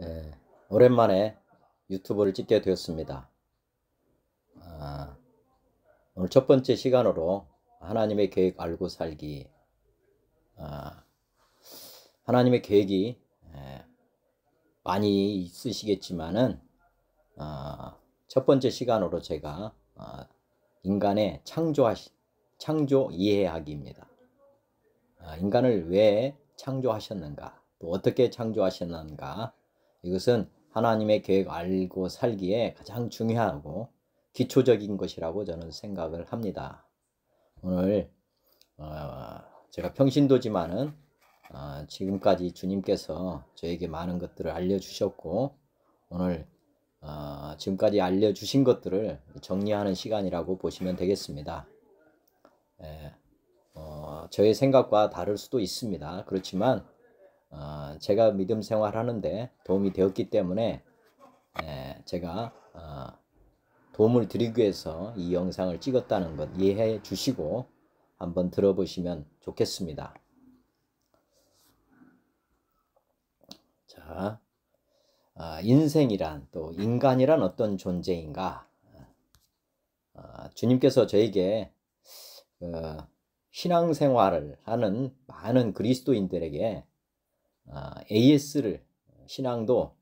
예, 오랜만에 유튜브를 찍게 되었습니다. 오늘 첫 번째 시간으로 하나님의 계획 알고 살기. 아, 하나님의 계획이 많이 있으시겠지만은 첫 번째 시간으로 제가 인간의 창조 이해하기입니다. 인간을 왜 창조하셨는가, 또 어떻게 창조하셨는가, 이것은 하나님의 계획 알고 살기에 가장 중요하고 기초적인 것이라고 저는 생각을 합니다. 오늘 제가 평신도지만은 지금까지 주님께서 저에게 많은 것들을 알려주셨고, 오늘 지금까지 알려주신 것들을 정리하는 시간이라고 보시면 되겠습니다. 저의 생각과 다를 수도 있습니다. 그렇지만 제가 믿음 생활하는데 도움이 되었기 때문에 제가 도움을 드리기 위해서 이 영상을 찍었다는 것 이해해 주시고 한번 들어보시면 좋겠습니다. 자, 인생이란, 또 인간이란 어떤 존재인가? 주님께서 저에게 신앙생활을 하는 많은 그리스도인들에게 신앙도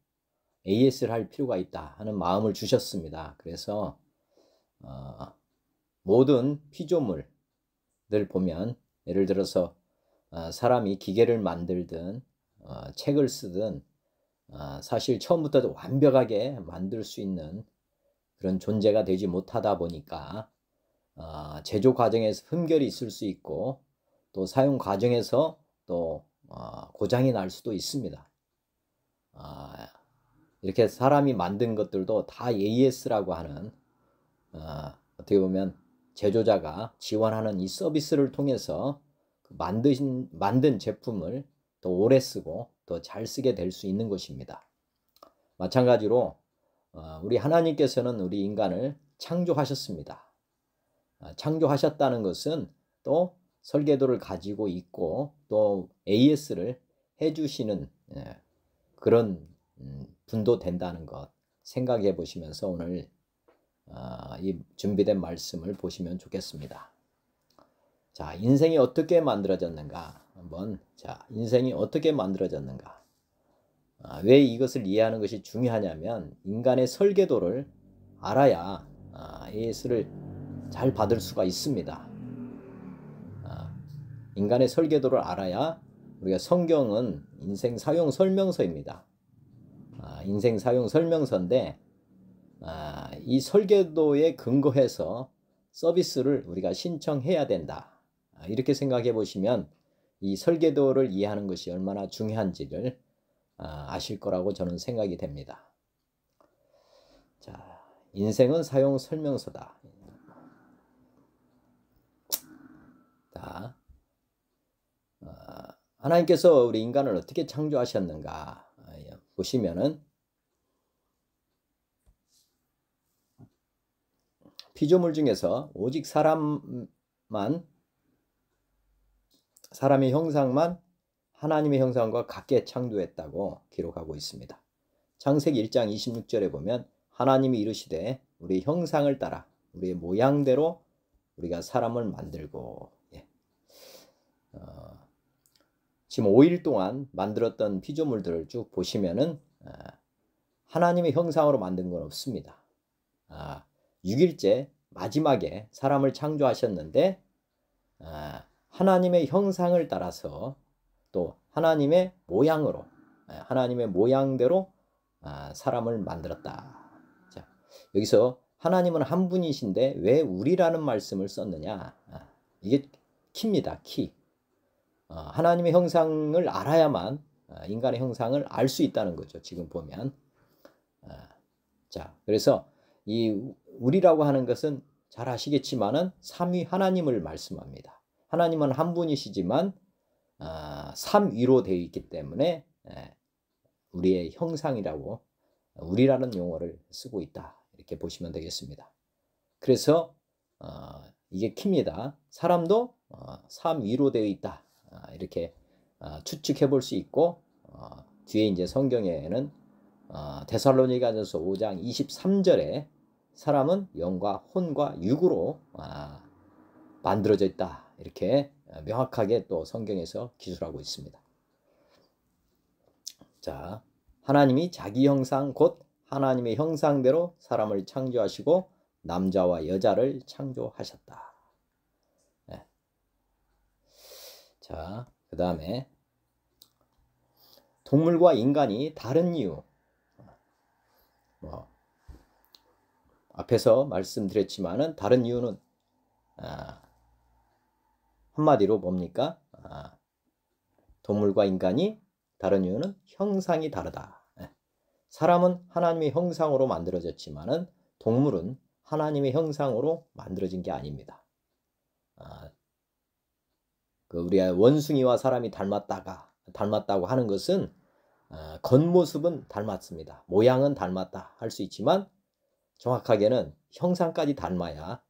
AS를 할 필요가 있다 하는 마음을 주셨습니다. 그래서 모든 피조물들 보면, 예를 들어서 사람이 기계를 만들든 책을 쓰든 사실 처음부터 완벽하게 만들 수 있는 그런 존재가 되지 못하다 보니까 제조 과정에서 흠결이 있을 수 있고, 또 사용 과정에서 또 고장이 날 수도 있습니다. 이렇게 사람이 만든 것들도 다 AS라고 하는 어떻게 보면 제조자가 지원하는 이 서비스를 통해서 만든 제품을 더 오래 쓰고 더 잘 쓰게 될 수 있는 것입니다. 마찬가지로 우리 하나님께서는 우리 인간을 창조하셨습니다. 창조하셨다는 것은 또 설계도를 가지고 있고 또 AS를 해주시는 그런 분도 된다는 것 생각해 보시면서 오늘 이 준비된 말씀을 보시면 좋겠습니다. 자, 인생이 어떻게 만들어졌는가? 인생이 어떻게 만들어졌는가? 왜 이것을 이해하는 것이 중요하냐면, 인간의 설계도를 알아야 AS를 잘 받을 수가 있습니다. 인간의 설계도를 알아야, 우리가 성경은 인생 사용 설명서입니다. 인생 사용 설명서인데 이 설계도에 근거해서 서비스를 우리가 신청해야 된다. 이렇게 생각해 보시면 이 설계도를 이해하는 것이 얼마나 중요한지를 아실 거라고 저는 생각이 됩니다. 자, 인생은 사용 설명서다. 자, 하나님께서 우리 인간을 어떻게 창조하셨는가 보시면은, 피조물 중에서 오직 사람의 형상만 하나님의 형상과 같게 창조했다고 기록하고 있습니다. 창세기 1장 26절에 보면, 하나님이 이르시되 우리 형상을 따라 우리의 모양대로 우리가 사람을 만들고. 지금 5일 동안 만들었던 피조물들을 쭉 보시면은 하나님의 형상으로 만든 건 없습니다. 6일째 마지막에 사람을 창조하셨는데 하나님의 형상을 따라서 또 하나님의 모양으로, 하나님의 모양대로 사람을 만들었다. 자, 여기서 하나님은 한 분이신데 왜 우리라는 말씀을 썼느냐? 이게 키입니다. 키. 하나님의 형상을 알아야만 인간의 형상을 알 수 있다는 거죠. 지금 보면. 자, 그래서 이 우리라고 하는 것은 잘 아시겠지만은 삼위 하나님을 말씀합니다. 하나님은 한 분이시지만 삼위로 되어 있기 때문에 우리의 형상이라고, 우리라는 용어를 쓰고 있다. 이렇게 보시면 되겠습니다. 그래서 이게 키입니다. 사람도 삼위로 되어 있다. 이렇게 추측해 볼 수 있고, 뒤에 이제 성경에는 데살로니가전서 5장 23절에 사람은 영과 혼과 육으로 만들어져 있다. 이렇게 명확하게 또 성경에서 기술하고 있습니다. 자, 하나님이 자기 형상 곧 하나님의 형상대로 사람을 창조하시고 남자와 여자를 창조하셨다. 네. 자, 그 다음에 동물과 인간이 다른 이유. 앞에서 말씀드렸지만은 다른 이유는 한마디로 뭡니까? 동물과 인간이 다른 이유는 형상이 다르다. 사람은 하나님의 형상으로 만들어졌지만은 동물은 하나님의 형상으로 만들어진 게 아닙니다. 우리가 원숭이와 사람이 닮았다고 하는 것은 겉모습은 닮았습니다. 모양은 닮았다 할 수 있지만 정확하게는 형상까지 닮아야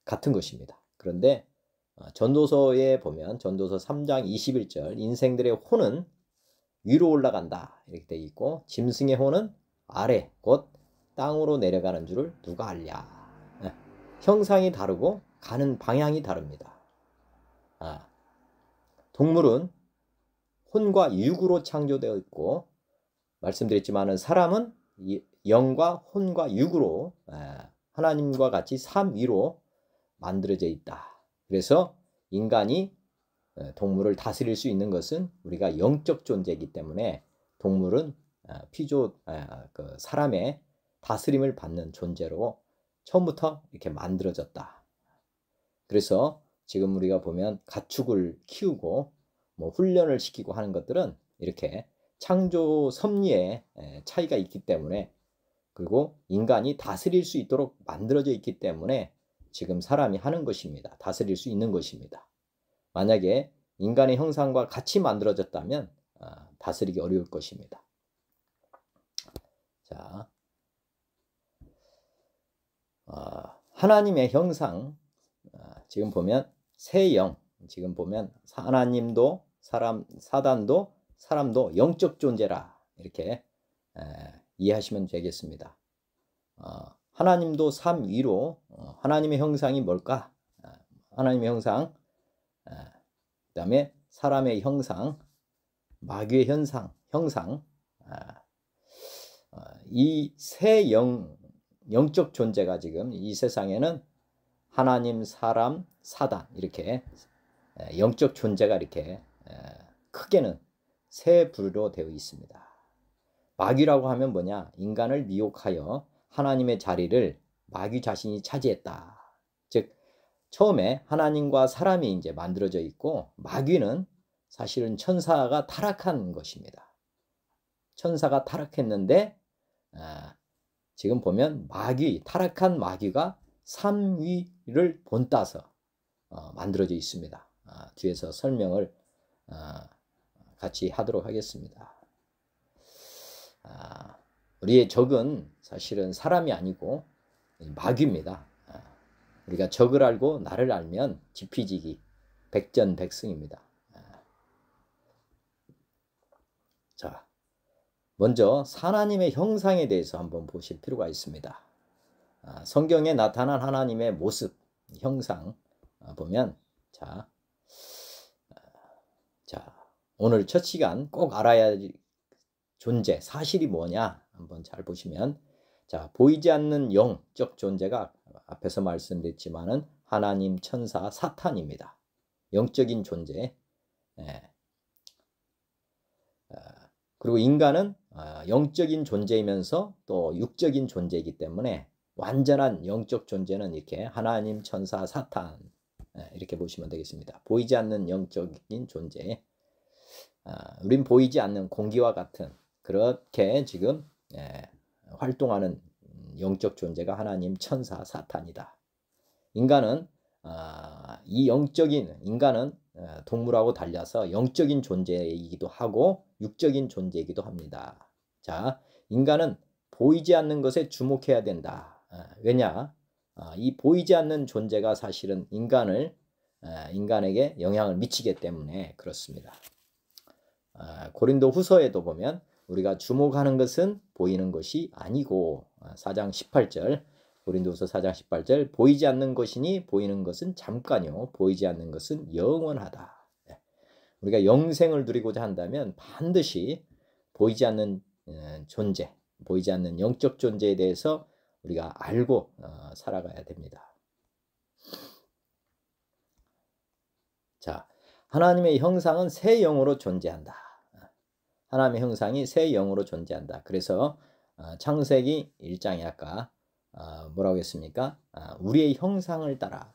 같은 것입니다. 그런데 전도서에 보면 전도서 3장 21절 인생들의 혼은 위로 올라간다 이렇게 되어 있고 짐승의 혼은 아래 곧 땅으로 내려가는 줄을 누가 알랴. 형상이 다르고 가는 방향이 다릅니다. 동물은 혼과 육으로 창조되어 있고 말씀드렸지만은 사람은 영과 혼과 육으로 하나님과 같이 삼위로 만들어져 있다. 그래서 인간이 동물을 다스릴 수 있는 것은 우리가 영적 존재이기 때문에 동물은 사람의 다스림을 받는 존재로 처음부터 이렇게 만들어졌다. 그래서 지금 우리가 보면 가축을 키우고 훈련을 시키고 하는 것들은 이렇게 창조 섭리에 차이가 있기 때문에 그리고 인간이 다스릴 수 있도록 만들어져 있기 때문에 지금 사람이 하는 것입니다. 다스릴 수 있는 것입니다. 만약에 인간의 형상과 같이 만들어졌다면 다스리기 어려울 것입니다. 자, 하나님의 형상 지금 보면 새 영 지금 보면 하나님도 사단도 사람도 영적 존재라 이렇게 이해하시면 되겠습니다. 하나님도 삼위로 하나님의 형상이 뭘까? 하나님의 형상 그 다음에 사람의 형상 마귀의 형상 이 세 영적 존재가 지금 이 세상에는 하나님, 사람, 사단 이렇게 영적 존재가 이렇게 크게는 세 부류로 되어 있습니다. 마귀라고 하면 뭐냐? 인간을 미혹하여 하나님의 자리를 마귀 자신이 차지했다. 즉 처음에 하나님과 사람이 이제 만들어져 있고 마귀는 사실은 천사가 타락한 것입니다. 천사가 타락했는데 지금 보면 타락한 마귀가 삼위를 본따서 만들어져 있습니다. 뒤에서 설명을 같이 하도록 하겠습니다. 우리의 적은 사실은 사람이 아니고 마귀입니다. 우리가 적을 알고 나를 알면 지피지기 백전백승입니다. 자, 먼저 하나님의 형상에 대해서 한번 보실 필요가 있습니다. 성경에 나타난 하나님의 모습, 형상 보면 자 오늘 첫 시간 꼭 알아야 할 존재, 사실이 뭐냐 한번 잘 보시면 자 보이지 않는 영적 존재가 앞에서 말씀드렸지만은 하나님, 천사, 사탄입니다. 영적인 존재. 그리고 인간은 영적인 존재이면서 또 육적인 존재이기 때문에 완전한 영적 존재는 이렇게 하나님, 천사, 사탄 이렇게 보시면 되겠습니다. 보이지 않는 영적인 존재. 우린 보이지 않는 공기와 같은 그렇게 지금 활동하는 영적 존재가 하나님, 천사, 사탄이다. 인간은 인간은 동물하고 달라서 영적인 존재이기도 하고 육적인 존재이기도 합니다. 자, 인간은 보이지 않는 것에 주목해야 된다. 왜냐? 이 보이지 않는 존재가 사실은 인간에게 영향을 미치기 때문에 그렇습니다. 고린도 후서에도 보면 우리가 주목하는 것은 보이는 것이 아니고 4장 18절 고린도후서 4장 18절 보이지 않는 것이니 보이는 것은 잠깐요 보이지 않는 것은 영원하다. 우리가 영생을 누리고자 한다면 반드시 보이지 않는 존재, 보이지 않는 영적 존재에 대해서 우리가 알고 살아가야 됩니다. 자, 하나님의 형상은 새 영으로 존재한다. 하나님의 형상이 새 영으로 존재한다. 그래서 창세기 1장에 아까 뭐라고 했습니까? 우리의 형상을 따라.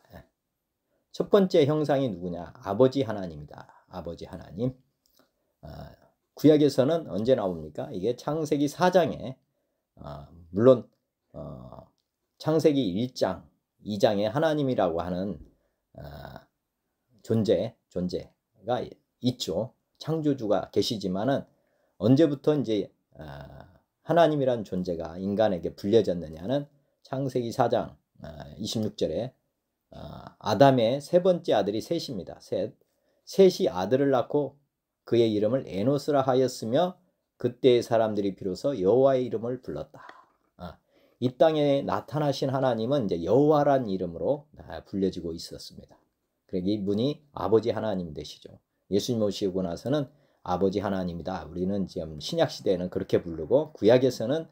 첫 번째 형상이 누구냐? 아버지 하나님이다. 아버지 하나님. 구약에서는 언제 나옵니까? 이게 창세기 4장에 물론 창세기 1장, 2장에 하나님이라고 하는 존재가 있죠. 창조주가 계시지만은 언제부터 이제 하나님이란 존재가 인간에게 불려졌느냐는 창세기 4장 26절에 아담의 세 번째 아들이 셋입니다. 셋이 아들을 낳고 그의 이름을 에노스라 하였으며 그때의 사람들이 비로소 여호와의 이름을 불렀다. 이 땅에 나타나신 하나님은 이제 여호와란 이름으로 불려지고 있었습니다. 그러니까 이분이 아버지 하나님 되시죠. 예수님 오시고 나서는 아버지 하나님이다. 우리는 지금 신약 시대에는 그렇게 부르고 구약에서는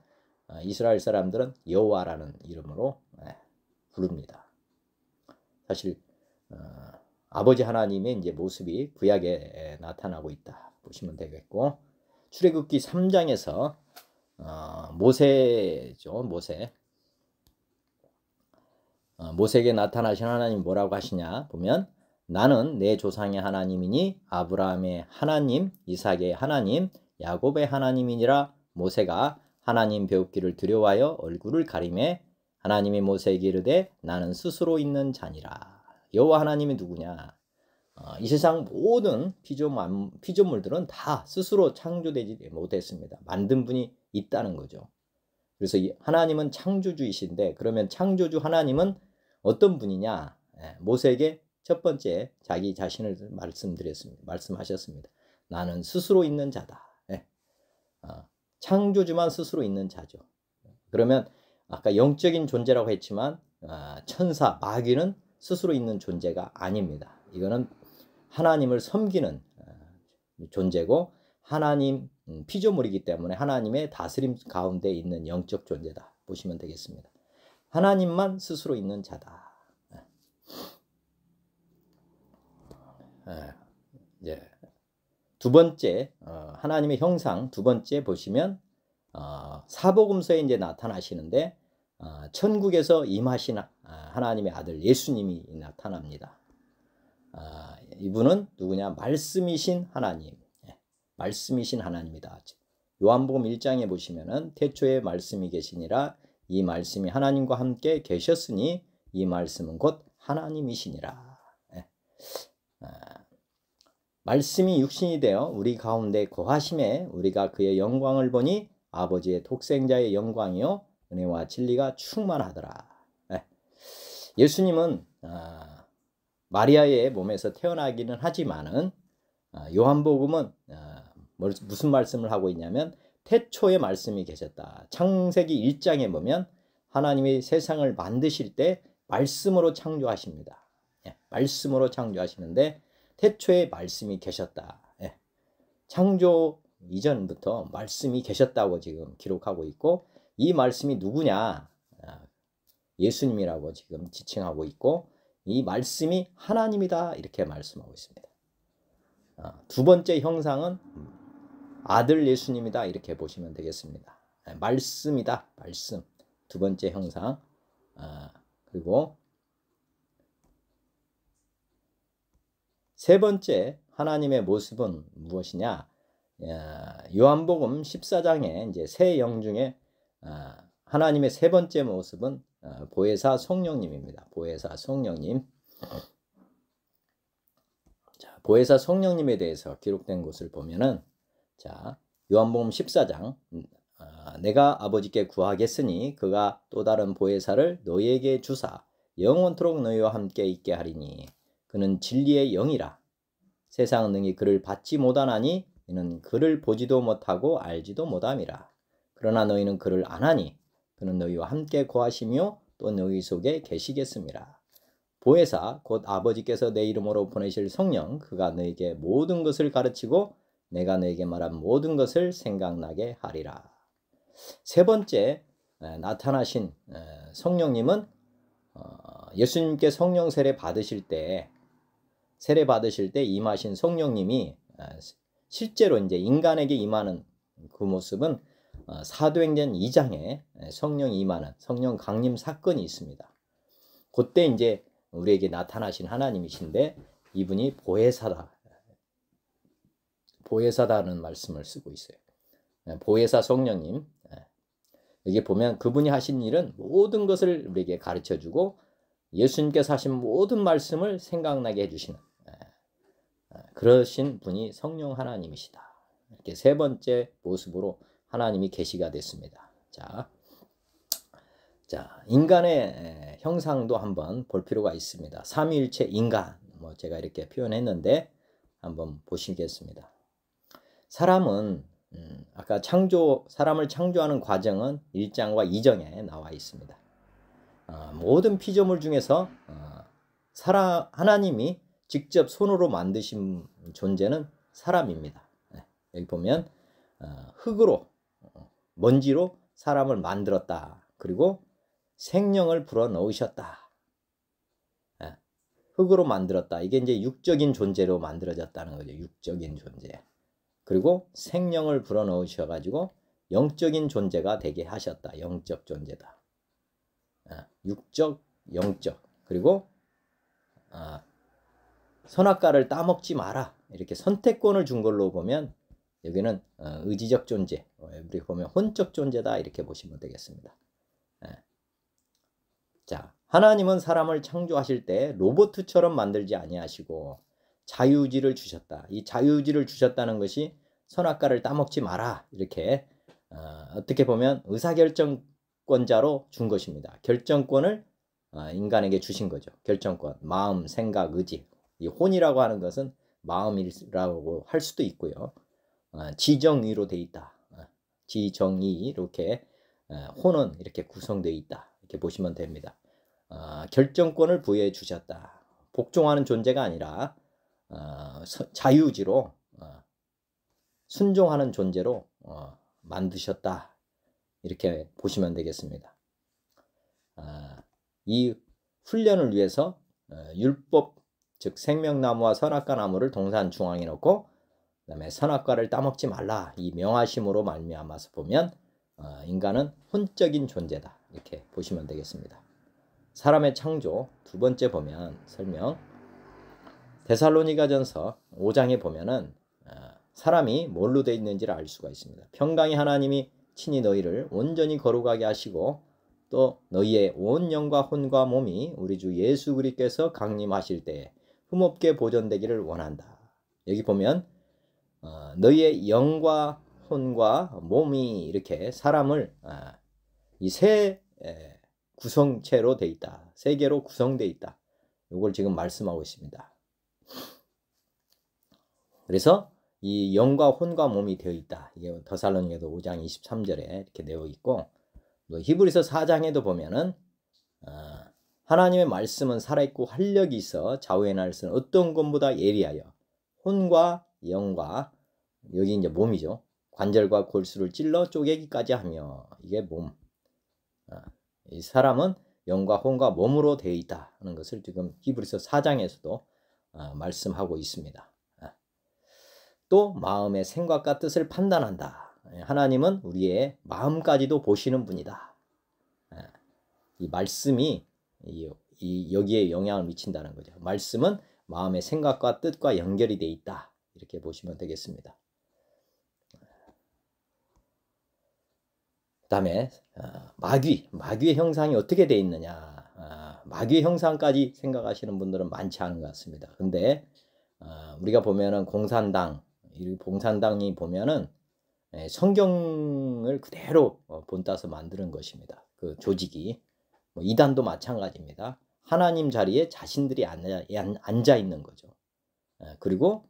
이스라엘 사람들은 여호와라는 이름으로 부릅니다. 사실 아버지 하나님의 이제 모습이 구약에 나타나고 있다 보시면 되겠고, 출애굽기 3장에서 모세죠. 모세에게 나타나신 하나님 뭐라고 하시냐 보면, 나는 내 조상의 하나님이니 아브라함의 하나님, 이삭의 하나님, 야곱의 하나님이니라. 모세가 하나님 배우기를 두려워하여 얼굴을 가리매 하나님이 모세에게 이르되 나는 스스로 있는 자니라. 여호와 하나님이 누구냐? 이 세상 모든 피조물들은 다 스스로 창조되지 못했습니다. 만든 분이 있다는 거죠. 그래서 하나님은 창조주이신데, 그러면 창조주 하나님은 어떤 분이냐? 모세에게 첫 번째 자기 자신을 말씀하셨습니다. 나는 스스로 있는 자다. 창조주만 스스로 있는 자죠. 그러면 아까 영적인 존재라고 했지만 천사, 마귀는 스스로 있는 존재가 아닙니다. 이거는 하나님을 섬기는 존재고, 하나님 피조물이기 때문에 하나님의 다스림 가운데 있는 영적 존재다 보시면 되겠습니다. 하나님만 스스로 있는 자다. 이제 두 번째 하나님의 형상 두 번째 보시면 사복음서에 이제 나타나시는데 천국에서 임하신 하나님의 아들 예수님이 나타납니다. 이분은 누구냐? 말씀이신 하나님, 말씀이신 하나님이다. 요한복음 1장에 보시면은 태초에 말씀이 계시니라. 이 말씀이 하나님과 함께 계셨으니 이 말씀은 곧 하나님이시니라. 말씀이 육신이 되어 우리 가운데 거하심에 우리가 그의 영광을 보니 아버지의 독생자의 영광이요 은혜와 진리가 충만하더라. 예수님은 마리아의 몸에서 태어나기는 하지만은 요한복음은 무슨 말씀을 하고 있냐면 태초에 말씀이 계셨다. 창세기 1장에 보면 하나님이 세상을 만드실 때 말씀으로 창조하십니다. 말씀으로 창조하시는데 태초에 말씀이 계셨다. 창조 이전부터 말씀이 계셨다고 지금 기록하고 있고, 이 말씀이 누구냐? 예수님이라고 지금 지칭하고 있고, 이 말씀이 하나님이다 이렇게 말씀하고 있습니다. 두 번째 형상은 아들 예수님이다 이렇게 보시면 되겠습니다. 말씀이다, 말씀. 두 번째 형상. 그리고 세 번째 하나님의 모습은 무엇이냐? 요한복음 14장에 이제 세 영 중에 하나님의 세 번째 모습은 보혜사 성령님입니다. 보혜사 성령님. 자, 보혜사 성령님에 대해서 기록된 것을 보면은, 자, 요한복음 14장 내가 아버지께 구하겠으니 그가 또 다른 보혜사를 너희에게 주사 영원토록 너희와 함께 있게 하리니 그는 진리의 영이라. 세상은 능히 그를 받지 못하나니 이는 그를 보지도 못하고 알지도 못함이라. 그러나 너희는 그를 아나니 그는 너희와 함께 거하시며 또 너희 속에 계시겠습니다. 보혜사 곧 아버지께서 내 이름으로 보내실 성령 그가 너희에게 모든 것을 가르치고 내가 너희에게 말한 모든 것을 생각나게 하리라. 세 번째 나타나신 성령님은 예수님께 성령 세례 받으실 때 임하신 성령님이 실제로 이제 인간에게 임하는 그 모습은 사도행전 2장에 성령이 임하는 성령 강림 사건이 있습니다. 그때 이제 우리에게 나타나신 하나님이신데 이분이 보혜사다는 말씀을 쓰고 있어요. 보혜사 성령님. 여기 보면 그분이 하신 일은 모든 것을 우리에게 가르쳐주고 예수님께서 하신 모든 말씀을 생각나게 해주시는 그러신 분이 성령 하나님이시다. 이렇게 세 번째 모습으로 하나님이 계시가 됐습니다. 자, 인간의 형상도 한번 볼 필요가 있습니다. 삼위일체 인간, 제가 이렇게 표현했는데 한번 보시겠습니다. 사람은 아까 사람을 창조하는 과정은 1장과 2장에 나와 있습니다. 모든 피조물 중에서 하나님이 직접 손으로 만드신 존재는 사람입니다. 여기 보면 흙으로 먼지로 사람을 만들었다. 그리고 생명을 불어넣으셨다. 흙으로 만들었다. 이게 이제 육적인 존재로 만들어졌다는 거죠. 육적인 존재. 그리고 생명을 불어넣으셔가지고 영적인 존재가 되게 하셨다. 영적 존재다. 육적, 영적. 그리고 선악과를 따먹지 마라. 이렇게 선택권을 준 걸로 보면 여기는 의지적 존재. 우리 보면 혼적 존재다. 이렇게 보시면 되겠습니다. 자, 하나님은 사람을 창조하실 때 로봇처럼 만들지 아니하시고 자유의지를 주셨다. 이 자유의지를 주셨다는 것이 선악과를 따먹지 마라. 이렇게 어떻게 보면 의사결정권자로 준 것입니다. 결정권을 인간에게 주신 거죠. 결정권, 마음, 생각, 의지. 이 혼이라고 하는 것은 마음이라고 할 수도 있고요. 지정의로 돼 있다. 지정의 이렇게 혼은 이렇게 구성되어 있다. 이렇게 보시면 됩니다. 결정권을 부여해 주셨다. 복종하는 존재가 아니라 자유의지로 순종하는 존재로 만드셨다. 이렇게 보시면 되겠습니다. 이 훈련을 위해서 율법 즉 생명나무와 선악과 나무를 동산 중앙에 놓고 그다음에 선악과를 따먹지 말라 이 명하심으로 말미암아서 보면 인간은 혼적인 존재다. 이렇게 보시면 되겠습니다. 사람의 창조 두 번째 보면 설명 데살로니가전서 5장에 보면은 사람이 뭘로 되어 있는지를 알 수가 있습니다. 평강의 하나님이 친히 너희를 온전히 거룩하게 하시고 또 너희의 온 영과 혼과 몸이 우리 주 예수 그리스도께서 강림하실 때에 흠없게 보존되기를 원한다. 여기 보면 너희의 영과 혼과 몸이 이렇게 사람을 이 세 구성체로 돼 있다. 세 개로 구성되어 있다. 이걸 지금 말씀하고 있습니다. 그래서 이 영과 혼과 몸이 되어 있다. 이게 데살로니가서 5장 23절에 이렇게 되어 있고 또 히브리서 4장에도 보면은 하나님의 말씀은 살아있고 활력이 있어 좌우의 날선 어떤 것보다 예리하여 혼과 영과 여기 이제 몸이죠. 관절과 골수를 찔러 쪼개기까지 하며 이게 몸. 이 사람은 영과 혼과 몸으로 되어 있다 하는 것을 지금 히브리서 4장에서도 말씀하고 있습니다. 또 마음의 생각과 뜻을 판단한다. 하나님은 우리의 마음까지도 보시는 분이다. 이 말씀이 여기에 영향을 미친다는 거죠. 말씀은 마음의 생각과 뜻과 연결이 돼 있다. 이렇게 보시면 되겠습니다. 그 다음에 마귀의 형상이 어떻게 돼 있느냐. 마귀의 형상까지 생각하시는 분들은 많지 않은 것 같습니다. 근데 우리가 보면은 공산당이 보면은 성경을 그대로 본따서 만드는 것입니다. 그 조직이 이단도 마찬가지입니다. 하나님 자리에 자신들이 앉아 있는 거죠. 그리고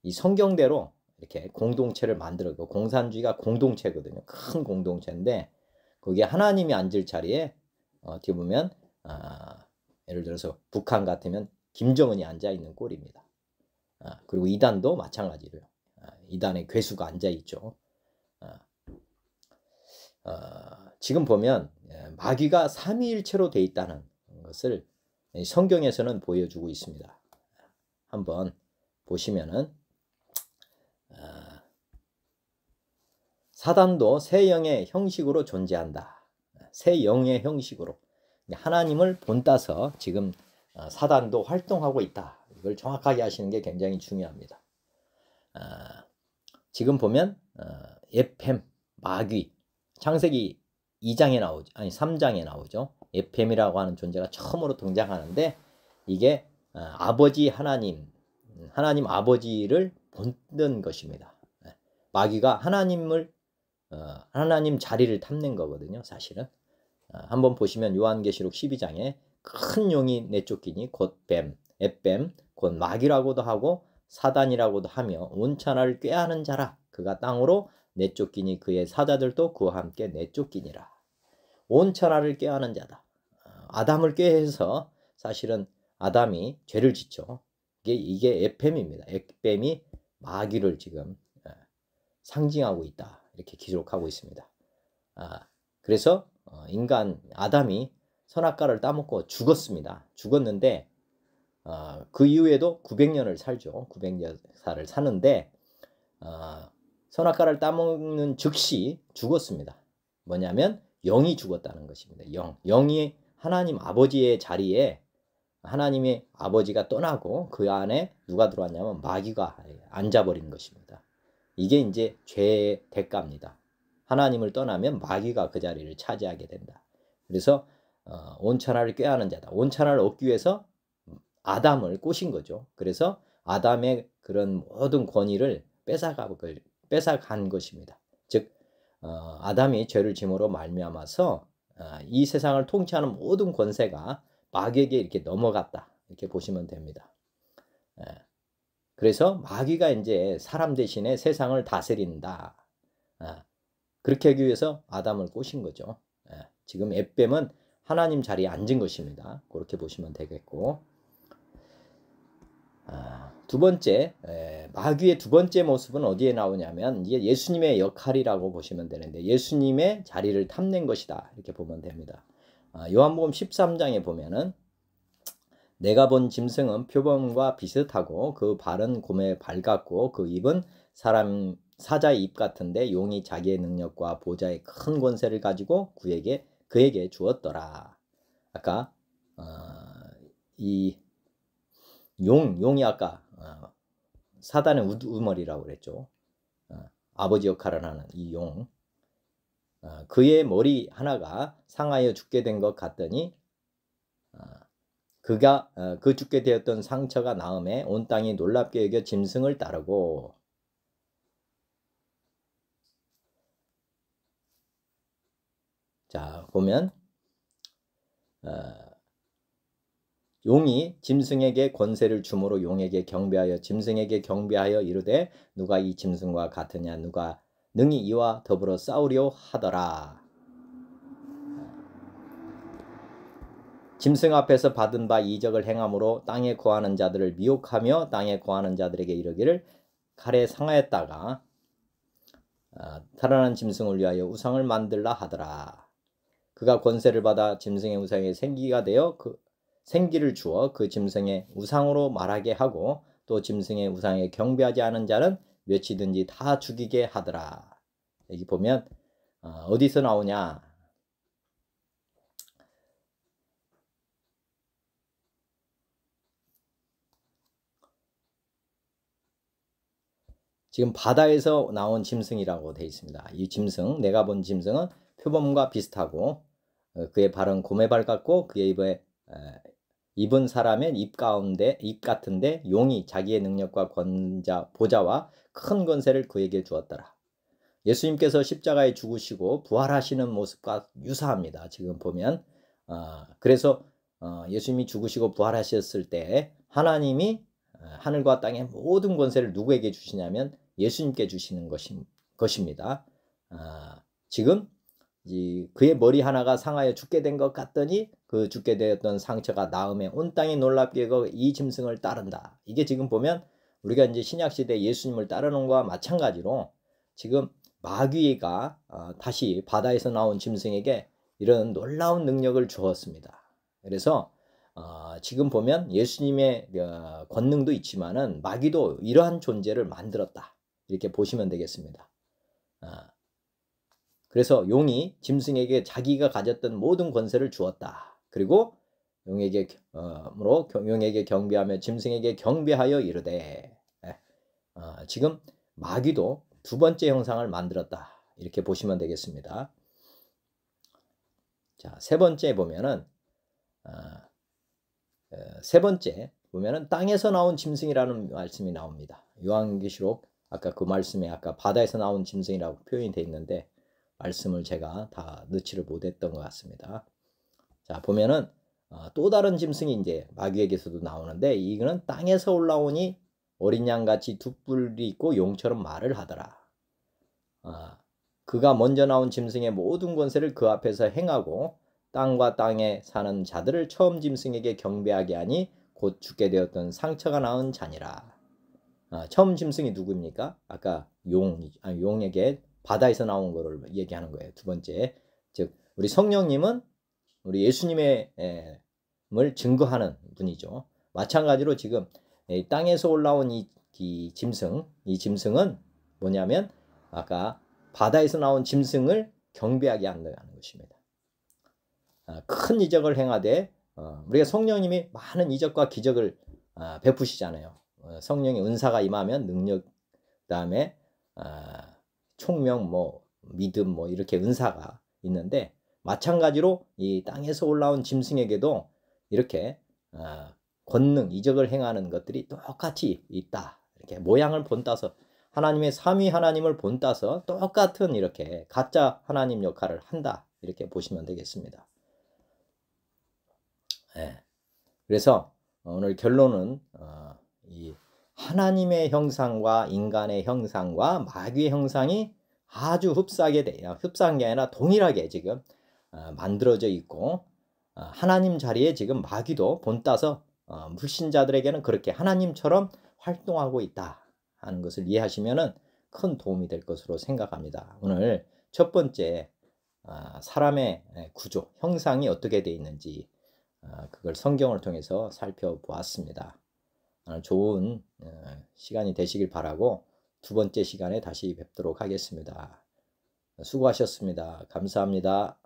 이 성경대로 이렇게 공동체를 만들었고, 공산주의가 공동체거든요. 큰 공동체인데 거기에 하나님이 앉을 자리에 어떻게 보면 예를 들어서 북한 같으면 김정은이 앉아 있는 꼴입니다. 그리고 이단도 마찬가지로요. 이단의 괴수가 앉아 있죠. 지금 보면 마귀가 삼위일체로 돼 있다는 것을 성경에서는 보여주고 있습니다. 한번 보시면은 사단도 새 영의 형식으로 존재한다. 새 영의 형식으로 하나님을 본따서 지금 사단도 활동하고 있다. 이걸 정확하게 하시는 게 굉장히 중요합니다. 지금 보면 에펜, 마귀, 창세기 2장에 나오죠. 아니 3장에 나오죠. 에펜이라고 하는 존재가 처음으로 등장하는데 이게 아버지 하나님 아버지를 본는 것입니다. 마귀가 하나님 자리를 탐낸 거거든요. 사실은 한번 보시면 요한계시록 12장에 큰 용이 내쫓기니 곧 뱀, 햇뱀, 곧 마귀라고도 하고 사단이라고도 하며 온천하를 꾀하는 자라. 그가 땅으로 내쫓기니 그의 사자들도 그와 함께 내쫓기니라. 온천하를 꾀하는 자다. 아담을 꾀해서 사실은 아담이 죄를 짓죠. 이게 에팸입니다. 에팸이 마귀를 지금 상징하고 있다. 이렇게 기록하고 있습니다. 그래서 인간 아담이 선악과를 따먹고 죽었습니다. 죽었는데 그 이후에도 900년을 살죠. 900년을 사는데 선악과를 따먹는 즉시 죽었습니다. 뭐냐면 영이 죽었다는 것입니다. 영이 하나님 아버지의 자리에 하나님의 아버지가 떠나고 그 안에 누가 들어왔냐면 마귀가 앉아버린 것입니다. 이게 이제 죄의 대가입니다. 하나님을 떠나면 마귀가 그 자리를 차지하게 된다. 그래서 온천하를 꾀하는 자다. 온천하를 얻기 위해서 아담을 꼬신 거죠. 그래서 아담의 그런 모든 권위를 뺏어간 것입니다. 즉 아담이 죄를 짐으로 말미암아서 이 세상을 통치하는 모든 권세가 마귀에게 이렇게 넘어갔다. 이렇게 보시면 됩니다. 그래서 마귀가 이제 사람 대신에 세상을 다스린다. 그렇게 하기 위해서 아담을 꼬신 거죠. 지금 햇뱀은 하나님 자리에 앉은 것입니다. 그렇게 보시면 되겠고, 두 번째, 마귀의 두 번째 모습은 어디에 나오냐면 이게 예수님의 역할이라고 보시면 되는데 예수님의 자리를 탐낸 것이다. 이렇게 보면 됩니다. 요한복음 13장에 보면은 내가 본 짐승은 표범과 비슷하고 그 발은 곰의 발 같고 그 입은 사자의 입 같은데 용이 자기의 능력과 보좌의 큰 권세를 가지고 그에게 주었더라. 아까 이 용이 아까 사단의 우두머리라고 그랬죠. 아버지 역할을 하는 이 용. 그의 머리 하나가 상하여 죽게 된 것 같더니 그가 그 죽게 되었던 상처가 나음에 온 땅이 놀랍게 여겨 짐승을 따르고. 자 보면 용이 짐승에게 권세를 주므로 용에게 경배하여 짐승에게 경배하여 이르되 누가 이 짐승과 같으냐 누가 능히 이와 더불어 싸우려 하더라. 짐승 앞에서 받은 바 이적을 행함으로 땅에 거하는 자들을 미혹하며 땅에 거하는 자들에게 이르기를 칼에 상하였다가 살아난 짐승을 위하여 우상을 만들라 하더라. 그가 권세를 받아 짐승의 우상에 생기가 되어 생기를 주어 그 짐승의 우상으로 말하게 하고 또 짐승의 우상에 경배하지 않은 자는 몇이든지 다 죽이게 하더라. 여기 보면 어디서 나오냐? 지금 바다에서 나온 짐승이라고 되어 있습니다. 이 짐승, 내가 본 짐승은 표범과 비슷하고 그의 발은 곰의 발 같고 그의 입은 사람의 입 같은데 용이 자기의 능력과 보좌와 큰 권세를 그에게 주었더라. 예수님께서 십자가에 죽으시고 부활하시는 모습과 유사합니다. 지금 보면 그래서 예수님이 죽으시고 부활하셨을 때 하나님이 하늘과 땅의 모든 권세를 누구에게 주시냐면 예수님께 주시는 것입니다. 지금 그의 머리 하나가 상하여 죽게 된 것 같더니 그 죽게 되었던 상처가 나음에 온 땅이 놀랍게 여겨 이 짐승을 따른다. 이게 지금 보면 우리가 이제 신약시대 예수님을 따르는 것과 마찬가지로 지금 마귀가 다시 바다에서 나온 짐승에게 이런 놀라운 능력을 주었습니다. 그래서 지금 보면 예수님의 권능도 있지만은 마귀도 이러한 존재를 만들었다. 이렇게 보시면 되겠습니다. 그래서 용이 짐승에게 자기가 가졌던 모든 권세를 주었다. 그리고 용에게 경배하며 짐승에게 경배하여 이르되 지금 마귀도 두 번째 형상을 만들었다. 이렇게 보시면 되겠습니다. 자, 세 번째 보면은 땅에서 나온 짐승이라는 말씀이 나옵니다. 요한계시록 아까 그 말씀에 아까 바다에서 나온 짐승이라고 표현이 되어 있는데 말씀을 제가 다 넣지를 못했던 것 같습니다. 자, 보면은 또 다른 짐승이 이제 마귀에게서도 나오는데 이거는 땅에서 올라오니 어린 양같이 두 뿔이 있고 용처럼 말을 하더라. 그가 먼저 나온 짐승의 모든 권세를 그 앞에서 행하고 땅과 땅에 사는 자들을 처음 짐승에게 경배하게 하니 곧 죽게 되었던 상처가 나은 자니라. 처음 짐승이 누구입니까? 아까 용에게 바다에서 나온 거를 얘기하는 거예요. 두 번째, 즉 우리 성령님은 우리 예수님의 을 증거하는 분이죠. 마찬가지로 지금 땅에서 올라온 이 짐승은 뭐냐면 아까 바다에서 나온 짐승을 경배하게 한다는 것입니다. 큰 이적을 행하되 우리가 성령님이 많은 이적과 기적을 베푸시잖아요. 성령의 은사가 임하면 능력, 그다음에 총명, 믿음, 이렇게 은사가 있는데 마찬가지로 이 땅에서 올라온 짐승에게도 이렇게 권능, 이적을 행하는 것들이 똑같이 있다. 이렇게 모양을 본따서 하나님의 삼위 하나님을 본따서 똑같은 이렇게 가짜 하나님 역할을 한다. 이렇게 보시면 되겠습니다. 그래서 오늘 결론은 이 하나님의 형상과 인간의 형상과 마귀의 형상이 아주 흡사하게 돼요. 흡사한 게 아니라 동일하게 지금 만들어져 있고 하나님 자리에 지금 마귀도 본따서 불신자들에게는 그렇게 하나님처럼 활동하고 있다 하는 것을 이해하시면 큰 도움이 될 것으로 생각합니다. 오늘 첫 번째 사람의 구조, 형상이 어떻게 되어 있는지 그걸 성경을 통해서 살펴보았습니다. 좋은 시간이 되시길 바라고 두 번째 시간에 다시 뵙도록 하겠습니다. 수고하셨습니다. 감사합니다.